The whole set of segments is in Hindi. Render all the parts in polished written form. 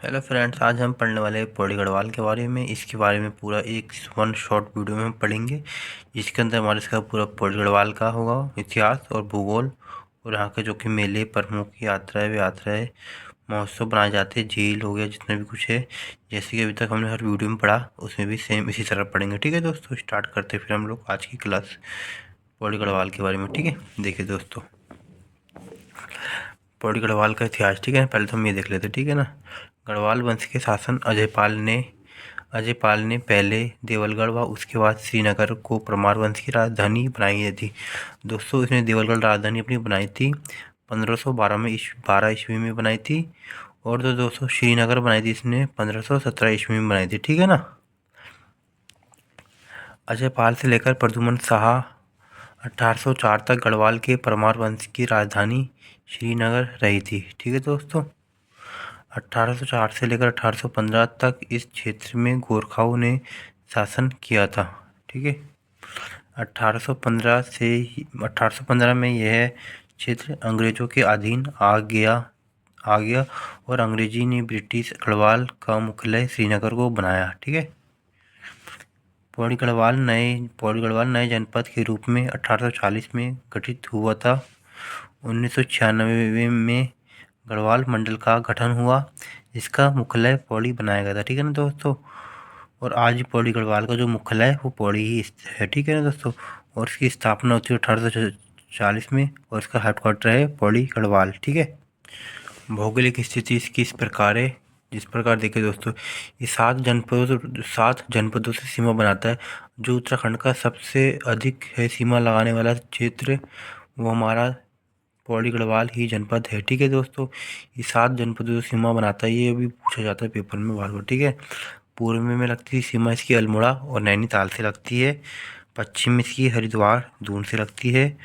हेलो फ्रेंड्स, आज हम पढ़ने वाले हैं पौड़ी गढ़वाल के बारे में। इसके बारे में पूरा एक वन शॉर्ट वीडियो में हम पढ़ेंगे। इसके अंदर हमारे इसका पूरा पौड़ी गढ़वाल का होगा इतिहास और भूगोल, और यहाँ के जो कि मेले, प्रमुख यात्राएं यात्राएं महोत्सव बनाए जाते हैं, झील हो गया, जितने भी कुछ है जैसे कि अभी तक हमने हर वीडियो में पढ़ा, उसमें भी सेम इसी तरह पढ़ेंगे। ठीक है दोस्तों, स्टार्ट करते फिर हम लोग आज की क्लास पौड़ी गढ़वाल के बारे में। ठीक है, देखिए दोस्तों, पौड़ी गढ़वाल का इतिहास। ठीक है, पहले तो हम ये देख लेते। ठीक है ना। गढ़वाल वंश के शासन अजयपाल ने पहले देवलगढ़ व उसके बाद श्रीनगर को परमार वंश की राजधानी बनाई थी। दोस्तों, इसने देवलगढ़ राजधानी अपनी बनाई थी 1512 में, 12 ईस्वी में बनाई थी। और तो दोस्तों श्रीनगर बनाई थी इसने 1517 ईस्वी में बनाई थी। ठीक है ना। अजयपाल से लेकर प्रद्युमन शाह 1804 तक गढ़वाल के परमार वंश की राजधानी श्रीनगर रही थी। ठीक है दोस्तों, 1804 से लेकर 1815 तक इस क्षेत्र में गोरखाओं ने शासन किया था। ठीक है, 1815 में यह क्षेत्र अंग्रेजों के अधीन आ गया और अंग्रेजी ने ब्रिटिश गढ़वाल का मुख्यालय श्रीनगर को बनाया। ठीक है। पौड़ी गढ़वाल नए जनपद के रूप में 1840 में गठित हुआ था। 1996 में गढ़वाल मंडल का गठन हुआ, जिसका मुख्यालय पौड़ी बनाया गया था। ठीक है ना दोस्तों। और आज पौड़ी गढ़वाल का जो मुख्यालय है वो पौड़ी ही स्थित है। ठीक है ना दोस्तों। और इसकी स्थापना होती है 1840 में, और इसका हेडक्वार्टर है पौड़ी गढ़वाल। ठीक है। भौगोलिक स्थिति इसकी इस प्रकार है, जिस प्रकार देखिए दोस्तों, ये 7 जनपदों से सीमा बनाता है। जो उत्तराखंड का सबसे अधिक है सीमा लगाने वाला क्षेत्र, वो हमारा पौड़ी गढ़वाल ही जनपद है। ठीक है दोस्तों, ये 7 जनपदों से सीमा बनाता है। ये भी पूछा जाता है पेपर में बार बार। ठीक है। पूर्व में लगती है सीमा इसकी अल्मोड़ा और नैनीताल से लगती है। पश्चिम में इसकी हरिद्वार दून से लगती है।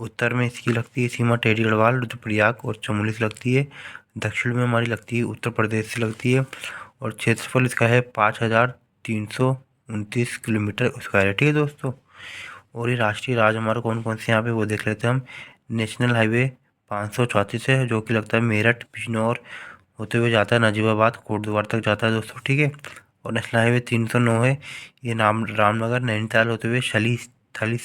उत्तर में इसकी लगती है सीमा टेढ़ी गढ़वाल, रुद्रप्रयाग और चमोली से लगती है। दक्षिण में हमारी लगती है उत्तर प्रदेश से लगती है। और क्षेत्रफल इसका है 5329 किलोमीटर स्क्वायर है। ठीक है दोस्तों। और ये राष्ट्रीय राज हमारा कौन कौन से यहाँ पे वो देख लेते हैं हम। नेशनल हाईवे 534 है, जो कि लगता है मेरठ बिजनौर होते हुए जाता है, नजीबाबाद कोटद्वार तक जाता है दोस्तों। ठीक है। और नेशनल हाईवे 309 है, ये रामनगर नैनीताल होते हुए थली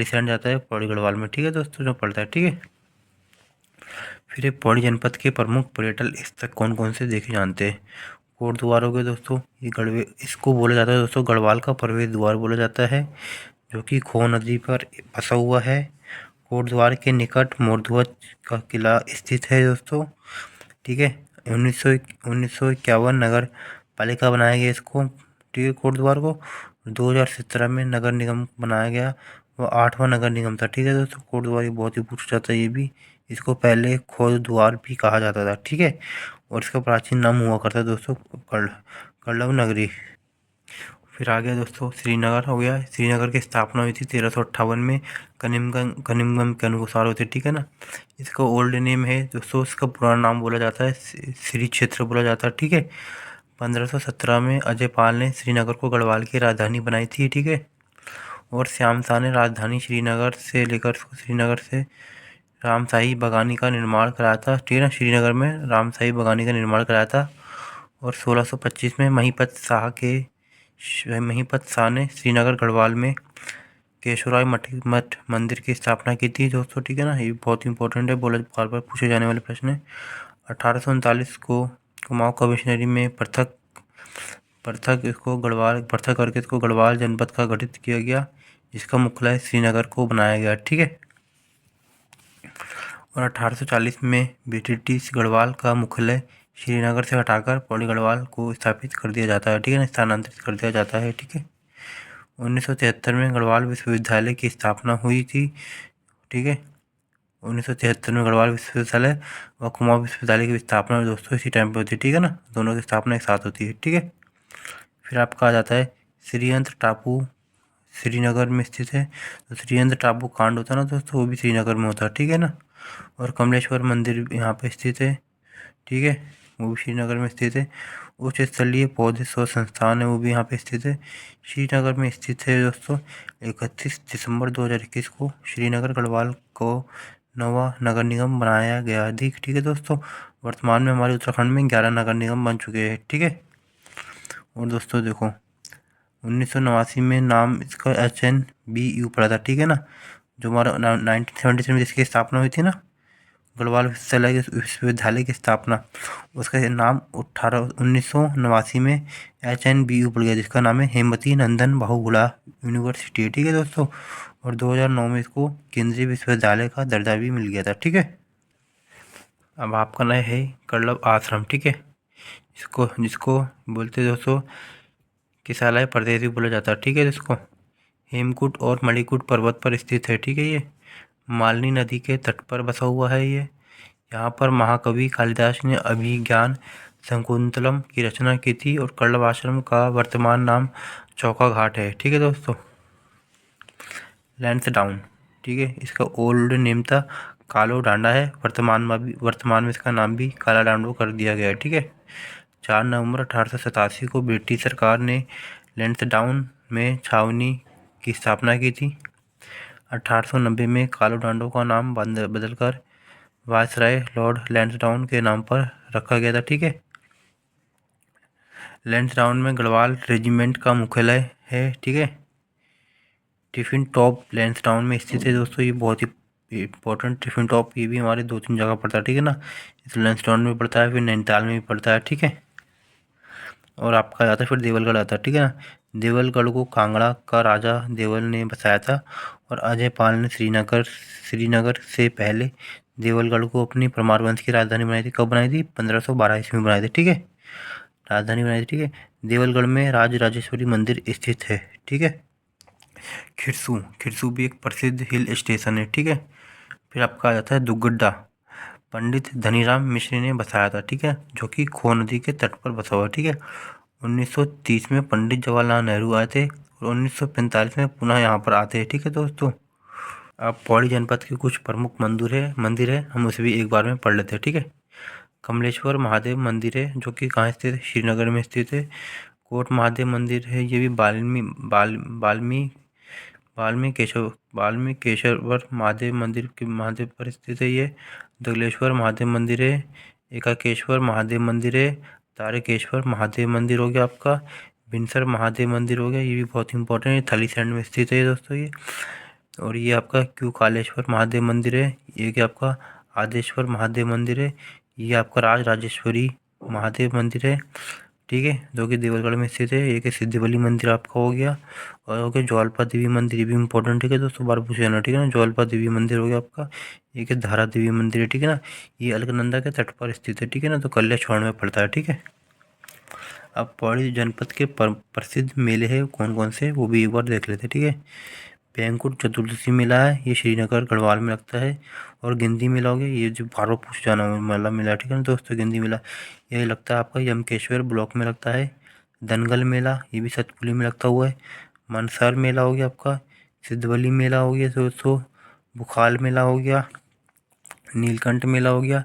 सैंड जाता है पौड़ी गढ़वाल में। ठीक है दोस्तों, जो पड़ता है। ठीक है। फिर एक पौड़ी जनपद के प्रमुख पर्यटन स्थल कौन कौन से देखे जानते हैं। कोटद्वार हो गए दोस्तों, ये गढ़वे इसको बोला जाता है दोस्तों, गढ़वाल का प्रवेश द्वार बोला जाता है, जो कि खो नदी पर बसा हुआ है। कोटद्वार के निकट मोरध्वज का किला स्थित है दोस्तों। ठीक है। 1951 नगर पालिका बनाया गया इसको। ठीक है, कोटद्वार को 2017 में नगर निगम बनाया गया, वो 8वां नगर निगम था। ठीक है दोस्तों, कोटद्वार ये बहुत ही पूछा जाता है ये भी। इसको पहले खोजद्वार भी कहा जाता था। ठीक है। और इसका प्राचीन नाम हुआ करता है दोस्तों कल्लव नगरी। फिर आ गया दोस्तों श्रीनगर हो गया। श्रीनगर की स्थापना हुई थी 1358 में, कनिमगम के अनुसार हुई थी। ठीक है ना। इसका ओल्ड नेम है दोस्तों, इसका पुराना नाम बोला जाता है श्री क्षेत्र बोला जाता है। ठीक है। 1517 में अजयपाल ने श्रीनगर को गढ़वाल की राजधानी बनाई थी। ठीक है। और श्याम शाह ने राजधानी श्रीनगर से रामशाही बगानी का निर्माण कराया था। ठीक है ना, श्रीनगर में रामशाही बगानी का निर्माण कराया था। और 1625 में महीपत शाह ने श्रीनगर गढ़वाल में केशवराय मठ मंदिर की स्थापना की थी दोस्तों। ठीक है ना, ये बहुत इंपॉर्टेंट है, बोला बार बार पूछे जाने वाले प्रश्न है। 1839 को कुमाऊं कमिश्नरी में पृथक करके इसको गढ़वाल जनपद का गठित किया गया, जिसका मुख्यालय श्रीनगर को बनाया गया। ठीक है। और 1840 में ब्रिटिश गढ़वाल का मुख्यालय श्रीनगर से हटाकर पौड़ी गढ़वाल को स्थापित कर दिया जाता है। ठीक है ना, स्थानांतरित कर दिया जाता है। ठीक है। 1973 में गढ़वाल विश्वविद्यालय की स्थापना हुई थी। ठीक है। 1973 में गढ़वाल विश्वविद्यालय व कुमाऊं विश्वविद्यालय की स्थापना दोस्तों इसी टाइम पे होती है। ठीक है ना, दोनों की स्थापना एक साथ होती है। ठीक है। फिर आपका आ जाता है श्रीयंत्र टापू श्रीनगर में स्थित है। तो श्रीयंत्र टापू कांड होता है ना दोस्तों, वो भी श्रीनगर में होता है। ठीक है ना। और कमलेश्वर मंदिर यहाँ पे स्थित है। ठीक है, वो भी श्रीनगर में स्थित है। उच्च स्तरीय पौधे शोध संस्थान है, वो भी यहाँ पे स्थित है, श्रीनगर में स्थित है दोस्तों। 31 दिसंबर 2021 को श्रीनगर गढ़वाल को नवा नगर निगम बनाया गया। ठीक है दोस्तों। वर्तमान में हमारे उत्तराखंड में 11 नगर निगम बन चुके हैं, ठीक है। और दोस्तों देखो 1989 में नाम इसका HNBU पड़ा था, ठीक है ना। जो हमारा 1973 में जिसकी स्थापना हुई थी ना, गढ़वाल विश्वविद्यालय की स्थापना, उसका नाम 1989 में HNBU पड़ गया, जिसका नाम है हेमवती नंदन बहुगुणा यूनिवर्सिटी, ठीक है दोस्तों। और 2009 में इसको केंद्रीय विश्वविद्यालय का दर्जा भी मिल गया था, ठीक है। अब आपका नया है कल्लभ आश्रम, ठीक है। इसको जिसको बोलते हैं दोस्तों किसालय प्रदेश भी बोला जाता है, ठीक है। इसको हेमकूट और मणिकूट पर्वत पर स्थित है, ठीक है। ये मालनी नदी के तट पर बसा हुआ है। ये यहाँ पर महाकवि कालिदास ने अभिज्ञान शकुंतलम की रचना की थी। और कल्लभ आश्रम का वर्तमान नाम चौका घाट है, ठीक है दोस्तों। लैंसडाउन, ठीक है, इसका ओल्ड नेम था कालो डांडा है। वर्तमान में इसका नाम भी काला डांडो कर दिया गया है, ठीक है। 4 नवंबर 1887 को ब्रिटिश सरकार ने लैंसडाउन में छावनी की स्थापना की थी। 1890 में कालो डांडो का नाम बदलकर वायसराय लॉर्ड लैंसडाउन के नाम पर रखा गया था, ठीक है। लैंसडाउन में गढ़वाल रेजिमेंट का मुख्यालय है, ठीक है। टिफिन टॉप लैंसडाउन में स्थित है दोस्तों। ये बहुत ही इंपॉर्टेंट टिफिन टॉप, ये भी हमारे 2-3 जगह पड़ता है, ठीक है ना। इस लैंसडाउन में पड़ता है, फिर नैनीताल में भी पड़ता है, ठीक है। और आपका आता है फिर देवलगढ़ आता है, ठीक है ना। देवलगढ़ को कांगड़ा का राजा देवल ने बसाया था। और अजय पाल ने श्रीनगर से पहले देवलगढ़ को अपनी परमार वंश की राजधानी बनाई थी। कब बनाई थी? 1512 ईस्वी में बनाई थी, ठीक है। राजधानी बनाई थी, ठीक है। देवलगढ़ में राजराजेश्वरी मंदिर स्थित है, ठीक है। खिरसू भी एक प्रसिद्ध हिल स्टेशन है, ठीक है। फिर आपका आ जाता है दुगड्डा, पंडित धनीराम मिश्र ने बसाया था, ठीक है, जो कि खो नदी के तट पर बसा हुआ है, ठीक है। 1930 में पंडित जवाहरलाल नेहरू आए थे और 1945 में पुनः यहाँ पर आते हैं, ठीक है दोस्तों। अब पौड़ी जनपद के कुछ प्रमुख मंदिर है, हम उसे भी एक बार में पढ़ लेते हैं, ठीक है। कमलेश्वर महादेव मंदिर है, जो कि कहाँ स्थित है? श्रीनगर में स्थित है। कोट महादेव मंदिर है, ये भी बाल्मीकेश्वर महादेव मंदिर के महादेव पर स्थित है। ये दगलेश्वर महादेव मंदिर है। एकाकेश्वर महादेव मंदिर है। तारकेश्वर महादेव मंदिर हो गया आपका। बिनसर महादेव मंदिर हो गया, ये भी बहुत इंपॉर्टेंट है, थलीसैंड में स्थित है दोस्तों ये। और ये आपका क्यू कालेश्वर महादेव मंदिर है। ये क्या आपका आदेश्वर महादेव मंदिर है। ये आपका राजेश्वरी महादेव मंदिर है, ठीक है, जो कि देवलगढ़ में स्थित है। एक सिद्धिबली मंदिर आपका हो गया। और हो गया ज्वालपा देवी मंदिर, ये भी इंपॉर्टेंट, ठीक है दोस्तों, बार पूछे जाना, ठीक है ना। ज्वालपा देवी मंदिर हो गया आपका। एक धारा देवी मंदिर है, ठीक है ना। ये अलकनंदा के तट पर स्थित है, ठीक है ना, तो कल्याण में पड़ता है, ठीक है। अब पौड़ी जनपद के प्रसिद्ध मेले हैं कौन कौन से, वो भी एक बार देख लेते हैं, ठीक है। बैंकुट चतुर्दशी मेला है, ये श्रीनगर गढ़वाल में लगता है। और गिंदी मेला हो गया, ये जो बारह पूछ जाना मेला, ठीक है ना दोस्तों। गिंदी मेला ये लगता है आपका यमकेश्वर ब्लॉक में लगता है। दनगल मेला ये भी सतपुली में लगता हुआ है। मनसार मेला हो गया आपका। सिद्धवली मेला हो गया दोस्तों। बुखाल मेला हो गया। नीलकंठ मेला हो गया।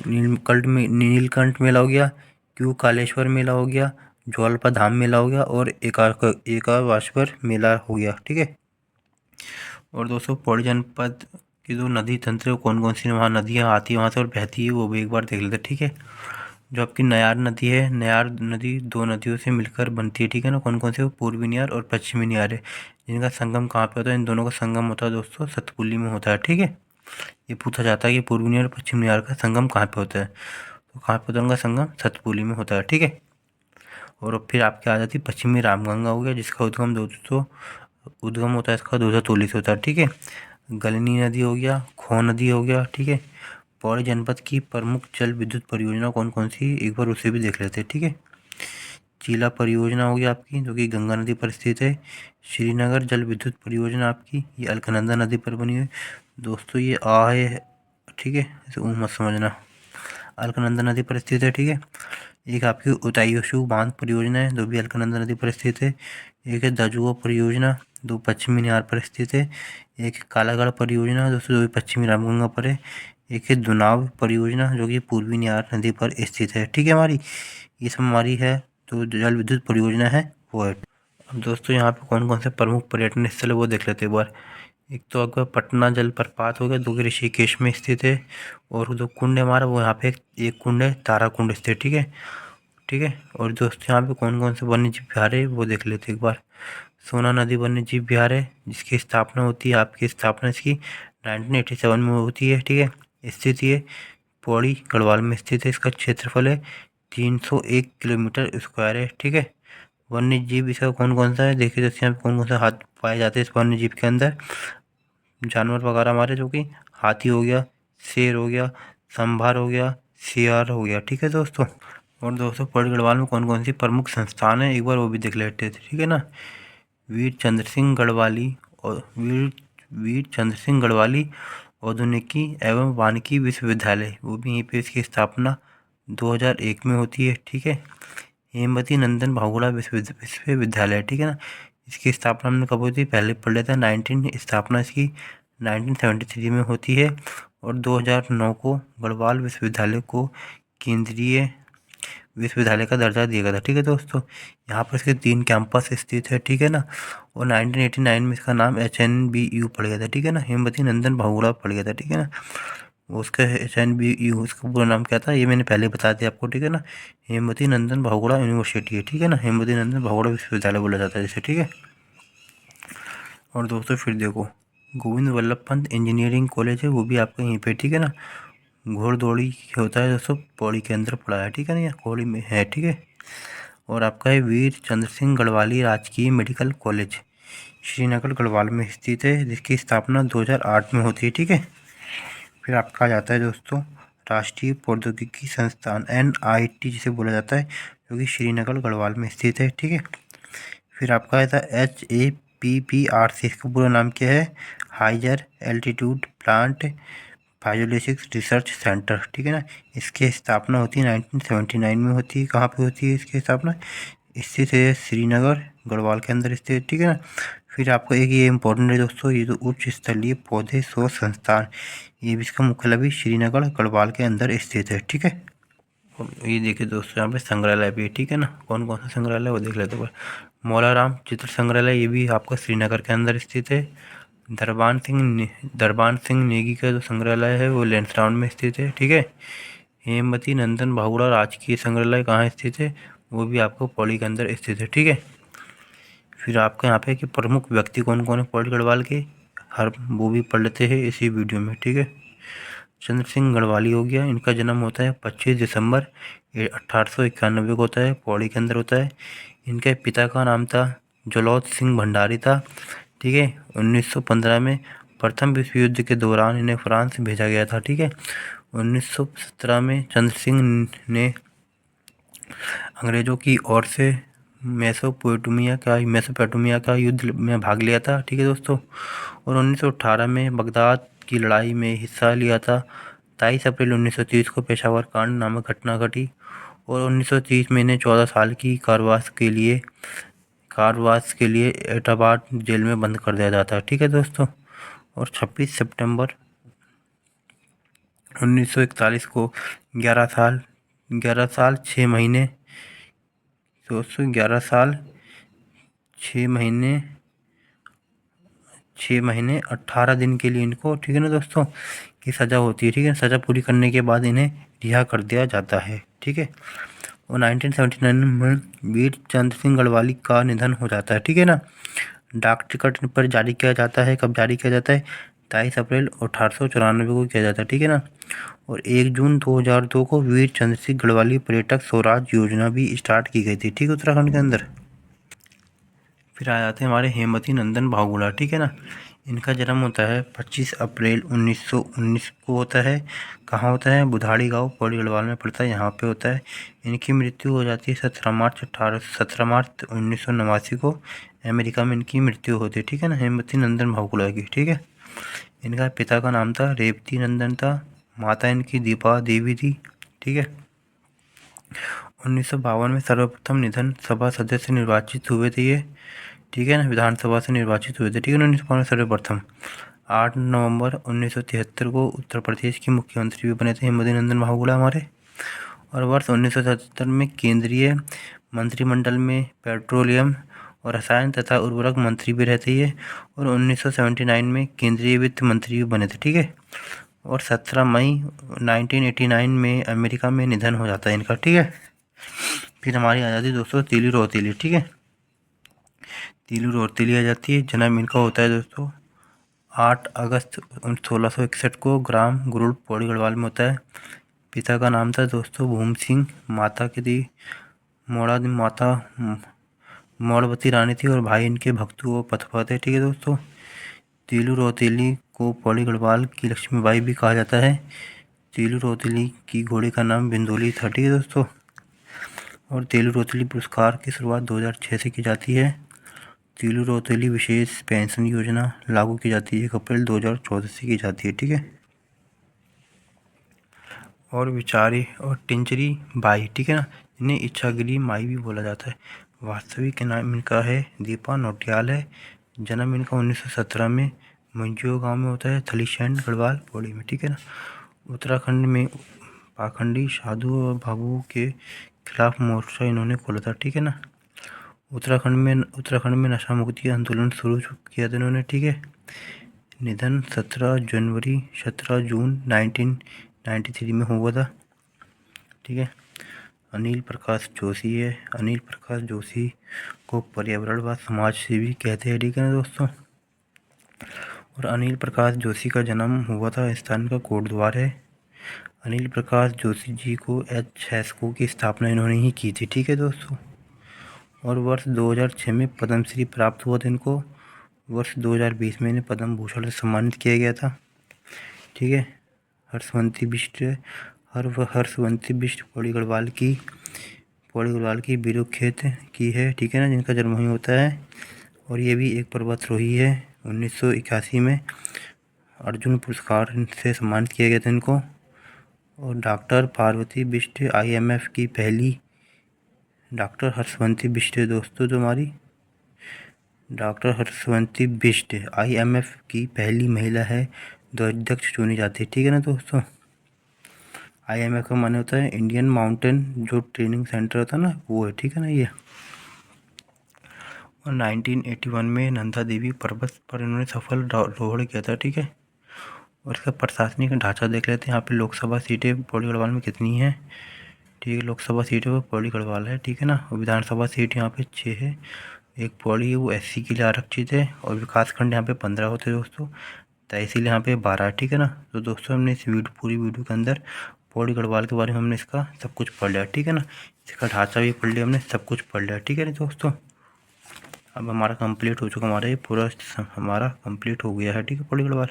नीलकंठ मेला हो गया। क्यू कालेश्वर मेला हो गया। ज्वालपा धाम मेला हो गया। और एकावाश्वर मेला हो गया, ठीक है। और दोस्तों पौड़ी जनपद की जो नदी तंत्र है, कौन कौन सी वहाँ नदियाँ आती है वहाँ से और बहती है, वो भी एक बार देख लेते हैं, ठीक है। जो आपकी नयार नदी है, नयार नदी 2 नदियों से मिलकर बनती है, ठीक है ना। कौन कौन से? वो पूर्वी नयार और पश्चिमी नयार है। जिनका संगम कहाँ पे होता है? इन दोनों का संगम होता है दोस्तों सतपुली में होता है, ठीक है। ये पूछा जाता है कि पूर्वी नयार और पश्चिमी नयार का संगम कहाँ पे होता है, तो कहाँ पे होता है उनका संगम? सतपुली में होता है, ठीक है। और फिर आपके आ जाती पश्चिमी रामगंगा हो गया, जिसका उद्गम होता है इसका 230 से होता है, ठीक है। गलनी नदी हो गया। खो नदी हो गया, ठीक है। पौड़ी जनपद की प्रमुख जल विद्युत परियोजना कौन कौन सी, एक बार उसे भी देख लेते हैं, ठीक है। चीला परियोजना होगी आपकी, जो कि गंगा नदी पर स्थित है। श्रीनगर जल विद्युत परियोजना आपकी, ये अलकनंदा नदी पर बनी हुई दोस्तों। ये है, ठीक है, इसे मत समझना। अलकनंदा नदी पर स्थित है, ठीक है। एक आपकी उतायूशु बांध परियोजना है, जो भी अलकनंदा नदी पर स्थित है। एक है दजुआ परियोजना, जो पश्चिमी नयार पर स्थित है। एक कालागढ़ परियोजना दोस्तों, जो भी पश्चिमी रामगंगा पर है। एक है दुनाव परियोजना, जो कि पूर्वी नयार नदी पर स्थित है, ठीक है। हमारी ये सब हमारी है तो जल विद्युत परियोजना है वो है। अब दोस्तों यहाँ पे कौन कौन से प्रमुख पर्यटन स्थल है वो देख लेते हैं एक बार। एक तो आपका पटना जलप्रपात हो गया, जो कि ऋषिकेश में स्थित है। और जो कुंड है हमारा वो यहाँ पे एक कुंड है, तारा कुंड स्थित, ठीक है। ठीक है। और दोस्तों यहाँ पे कौन कौन से वन्य जीव विहार है वो देख लेते हैं एक बार। सोना नदी वन्य जीव विहार है, जिसकी स्थापना होती है, आपकी स्थापना इसकी 1987 में होती है, ठीक है। स्थित ये पौड़ी गढ़वाल में स्थित है। इसका क्षेत्रफल है 301 किलोमीटर स्क्वायर है, ठीक है। वन्य जीव इसका कौन कौन सा है देखिए दोस्तों, यहाँ पे कौन कौन सा हाथ पाए जाते हैं इस वन्य जीव के अंदर। जानवर वगैरह हमारे, जो कि हाथी हो गया, शेर हो गया, सांभर हो गया, सियार हो गया, ठीक है दोस्तों। और दोस्तों पौड़ी गढ़वाल में कौन कौन सी प्रमुख संस्थान है एक बार वो भी देख लेते थे, ठीक है ना। वीर चंद्र सिंह गढ़वाली और वीर चंद्र सिंह गढ़वाली औद्योगिकी एवं वानिकी विश्वविद्यालय, वो भी यहीं पे इसकी स्थापना 2001 में होती है, ठीक है। हेमवती नंदन बहुगुणा विश्वविद्यालय, ठीक है ना। इसकी स्थापना हमने कब हुई थी पहले पढ़ लेते हैं। स्थापना इसकी 1973 में होती है। और 2009 को गढ़वाल विश्वविद्यालय को केंद्रीय विश्वविद्यालय का दर्जा दिया गया था, ठीक है दोस्तों। यहाँ पर इसके 3 कैंपस स्थित है, ठीक है ना। और 1989 में इसका नाम HNBU पड़ गया था, ठीक है ना। हेमवती नंदन बहुगुणा पड़ गया था, ठीक है ना। उसका HNBU उसका पूरा नाम क्या था ये मैंने पहले बता दिया आपको, ठीक है ना। हेमवती नंदन बहुगुणा यूनिवर्सिटी है, ठीक है ना। हेमवती नंदन बहुगुणा विश्वविद्यालय बोला जाता है जिसे, ठीक है। और दोस्तों फिर देखो, गोविंद वल्लभ पंत इंजीनियरिंग कॉलेज है, वो भी आपका यहीं पे, ठीक है ना। घोड़दौड़ी होता है दोस्तों, पौड़ी के अंदर पड़ा है, ठीक है ना, या पौड़ी में है, ठीक है। और आपका है वीर चंद्र सिंह गढ़वाली राजकीय मेडिकल कॉलेज, श्रीनगर गढ़वाल में स्थित है, जिसकी स्थापना 2008 में होती है, ठीक है। फिर आपका आ जाता है दोस्तों राष्ट्रीय प्रौद्योगिकी संस्थान NIT जिसे बोला जाता है, जो कि श्रीनगर गढ़वाल में स्थित है, ठीक है। फिर आपका आता है HAPPRC, इसका पूरा नाम क्या है, higher altitude plant biologics research centre, ठीक है ना। इसकी स्थापना होती है 1979 में होती है। कहाँ पे होती है इसकी स्थापना, स्थित है श्रीनगर गढ़वाल के अंदर स्थित, ठीक है ना। फिर आपको एक ये इम्पोर्टेंट है दोस्तों, ये जो उच्च स्तरीय पौधे शोध संस्थान, ये भी इसका मुख्यालय भी श्रीनगर गढ़वाल के अंदर स्थित है, ठीक है। और ये देखिए दोस्तों यहाँ पे संग्रहालय भी है, ठीक है ना। कौन कौन सा संग्रहालय वो देख लेते हैं। मौलाराम चित्र संग्रहालय, ये भी आपका श्रीनगर के अंदर स्थित है। दरबान सिंह नेगी का जो संग्रहालय है वो लैंसडाउन में स्थित है, ठीक है। हेमवती नंदन बहुगुणा राजकीय संग्रहालय कहाँ स्थित है, वो भी आपको पौड़ी के अंदर स्थित है, ठीक है। फिर आपके यहाँ पे कि प्रमुख व्यक्ति कौन कौन है पौड़ी गढ़वाल के, हर वो भी पढ़ लेते हैं इसी वीडियो में, ठीक है। चंद्र सिंह गढ़वाली हो गया, इनका जन्म होता है 25 दिसंबर 1891 को होता है, पौड़ी के अंदर होता है। इनके पिता का नाम था जलौद सिंह भंडारी था, ठीक है। 1915 में प्रथम विश्व युद्ध के दौरान इन्हें फ्रांस भेजा गया था, ठीक है। 1917 में चंद्र सिंह ने अंग्रेज़ों की ओर से मेसोपोटामिया का युद्ध में भाग लिया था, ठीक है दोस्तों। और 1918 में बगदाद की लड़ाई में हिस्सा लिया था। 23 अप्रैल 1930 को पेशावर कांड नामक घटना घटी। और 1930 में इन्हें 14 साल की कारावास के लिए एटाबाद जेल में बंद कर दिया जाता है, ठीक है दोस्तों। और 26 सितंबर 1941 को 11 साल 6 महीने दोस्तों 11 साल 6 महीने 18 दिन के लिए इनको, ठीक है ना दोस्तों, की सज़ा होती है, ठीक है। सज़ा पूरी करने के बाद इन्हें रिहा कर दिया जाता है, ठीक है। और 1979 में वीर चंद्र सिंह गढ़वाली का निधन हो जाता है, ठीक है ना। डाक टिकट पर जारी किया जाता है, कब जारी किया जाता है, 23 अप्रैल 1894 को किया जाता है, ठीक है ना। और 1 जून 2002 को वीर चंद्र सिंह गढ़वाली पर्यटक स्वराज योजना भी स्टार्ट की गई थी, ठीक है, उत्तराखंड के अंदर। फिर आ जाते हैं हमारे हेमवती नंदन बहुगुणा, ठीक है ना। इनका जन्म होता है 25 अप्रैल 1919 को होता है। कहाँ होता है, बुधाड़ी गांव पौड़ी गढ़वाल में पड़ता है, यहाँ पे होता है। इनकी मृत्यु हो जाती है 17 मार्च 1989 को अमेरिका में इनकी मृत्यु होती है, ठीक है ना, हेमवती नंदन बहुगुणा की, ठीक है। इनका पिता का नाम था रेवती नंदन था, माता इनकी दीपा देवी थी, ठीक है। 1952 में सर्वप्रथम विधान सभा सदस्य निर्वाचित हुए थे ये, ठीक है ना, विधानसभा से निर्वाचित हुए थे, ठीक है ना। 1952 सर्वप्रथम 8 नवंबर 1973 को उत्तर प्रदेश के मुख्यमंत्री भी बने थे हेमवती नंदन बहुगुणा हमारे। और वर्ष 1977 में केंद्रीय मंत्रिमंडल में पेट्रोलियम और रसायन तथा उर्वरक मंत्री भी रहते हैं और 1979 में केंद्रीय वित्त मंत्री भी बने थे, ठीक है। और 17 मई 1989 में अमेरिका में निधन हो जाता है इनका, ठीक है। फिर हमारी आ जाती है दोस्तों तीलू रोहतीली, ठीक है। तीलू रोहतीली आ जाती है। जन्म इनका होता है दोस्तों 8 अगस्त 1661 को ग्राम गुरुड़ पौड़ी गढ़वाल में होता है। पिता का नाम था दोस्तों भूम सिंह, माता की थी माता मौड़वती रानी थी और भाई इनके भक्तु व पथपा थे, ठीक है दोस्तों। तीलू रोहतीली को पौड़ी गढ़वाल की लक्ष्मीबाई भी कहा जाता है। तीलू रोहतीली की घोड़ी का नाम बिंदुली था, ठीक है दोस्तों। और तीलू रोहतीली पुरस्कार की शुरुआत 2006 से की जाती है। तीलू रोहतीली विशेष पेंशन योजना लागू की जाती है 1 अप्रैल 2014 से की जाती है, ठीक है। और विचारी और टिंचरी बाई, ठीक है ना, इन्हें इच्छागिरी माई भी बोला जाता है। वास्तविक नाम इनका है दीपा नौटियाल है। जन्म इनका 1917 में मंजियो गांव में होता है, थलीसैंड गढ़वाल पौड़ी में, ठीक है ना। उत्तराखंड में पाखंडी साधु और बाबू के खिलाफ मोर्चा इन्होंने खोला था, ठीक है ना। उत्तराखंड में नशा मुक्ति आंदोलन शुरू किया था इन्होंने, ठीक है। निधन 17 जून 1993 में हुआ था, ठीक है। अनिल प्रकाश जोशी है। अनिल प्रकाश जोशी को पर्यावरण व समाज सेवी कहते हैं, ठीक है ना दोस्तों। और अनिल प्रकाश जोशी का जन्म हुआ था, स्थान का कोटद्वार है। अनिल प्रकाश जोशी जी को एचएसको की स्थापना इन्होंने ही की थी, ठीक है दोस्तों। और वर्ष 2006 में पद्मश्री प्राप्त हुआ था इनको। वर्ष 2020 में इन्हें पद्म भूषण से सम्मानित किया गया था, ठीक है। हर्षवंती बिष्ट पौड़ी गढ़वाल की बीरूखेत की है, ठीक है ना, जिनका जन्म वहीं होता है। और ये भी एक पर्वतारोही है। 1981 में अर्जुन पुरस्कार से सम्मानित किया गया था इनको। और डॉक्टर पार्वती बिष्ट आईएमएफ की पहली डॉक्टर हर्षवंती बिष्ट दोस्तों जो हमारी डॉक्टर हर्षवंती बिष्ट आईएमएफ की पहली महिला है जो अध्यक्ष चुनी जाती है, ठीक है ना दोस्तों। आईएमएफ का माने होता है इंडियन माउंटेन जो ट्रेनिंग सेंटर होता है ना, वो है, ठीक है ना ये। और 1981 में नंदा देवी पर्वत पर इन्होंने सफल आरोहण किया था, ठीक है। और इसका प्रशासनिक ढांचा देख लेते हैं। यहाँ पे लोकसभा सीटें पौड़ी गढ़वाल में कितनी हैं, ठीक है। लोकसभा सीटें वो पौड़ी गढ़वाल है, ठीक है ना। और विधानसभा सीट यहाँ पे 6 है। एक पौड़ी है वो एससी के लिए आरक्षित है। और विकासखंड यहाँ पे 15 होते हैं दोस्तों, तहसील यहाँ पे 12 है, ठीक है ना। तो दोस्तों हमने इस पूरी वीडियो के अंदर पौड़ी गढ़वाल के बारे में हमने इसका सब कुछ पढ़ लिया, ठीक है ना। इसका ढांचा भी पढ़ लिया हमने, सब कुछ पढ़ लिया, ठीक है ना दोस्तों। अब हमारा कंप्लीट हो चुका, हमारा ये पूरा हमारा कंप्लीट हो गया है, ठीक है, पौड़ी गढ़वाल।